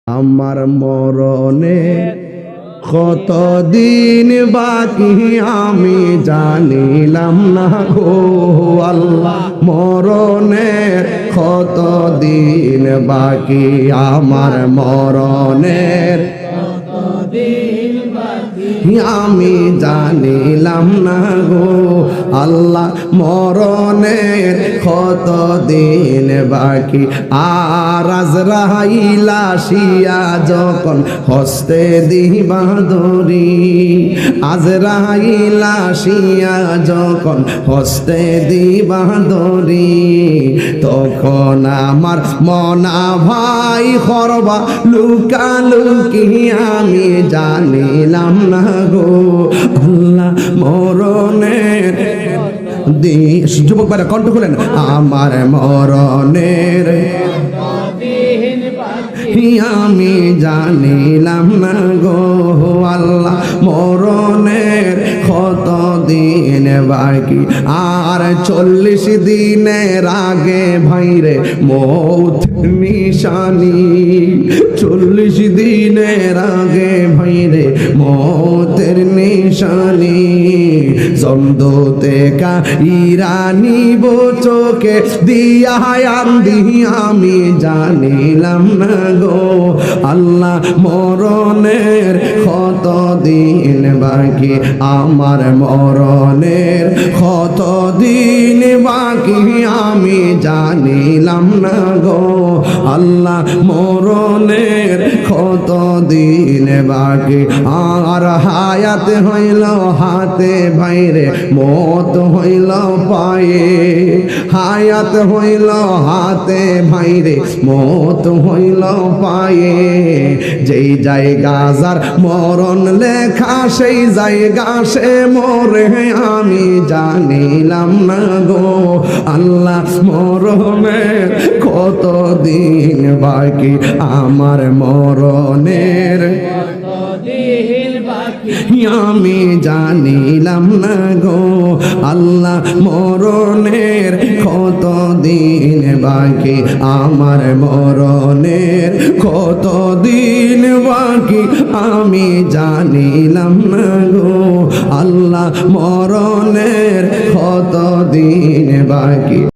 আমার মরণে কতদিন বাকি আমি জানিলাম না গো আল্লাহ। মরণে কতদিন বাকি আমার মরণের আমি জানিলাম না গো আল্লাহ। মরণের কতদিন বাকি আর আজরাইল আসিয়া যখন হস্তে দিবা ধরি, আজরাইল আসিয়া যখন হস্তে দিবা ধরি, তখন আমার মনা ভাই করবা লুকালুকি আমি জানিলাম না গো আল্লাহ। মরণের যুবক ভাইরা কণ্ঠ খুলেন, আমার মরণের আমি জানিলাম না গো আল্লাহ। মরণের কতদিন বাকি আর 40 দিনের আগে ভাইরে মৌত নিশানি, 40 দিনের আগে ভাইরে মৌতের নিশানি। জমদূতে কা ইরানি চোখে দিয়া আমি জানিলাম না গো আল্লাহ। মরণের কতদিন বাকি আমার মরণের কতদিন বাকি আমি জানিলাম না গো আল্লাহ। মরণের কতদিন বাকি আর হায়াত হইল হাতে ভাইরে মত হইল পায়ে, হায়াত হইল হাতে ভাইরে মত হইল পায়ে। যেই জায়গা যার মরণ লেখা সেই জায়গা সে মরে আমি জানিলাম না গো আল্লাহ। মরণের কতদিন বাকি আমার মরণের আমি জানিলাম না গো আল্লাহ। মরণের কতদিন বাকি আমার মরণের কতদিন বাকি আমি জানিলাম না গো আল্লাহ। মরণের কতদিন বাকি।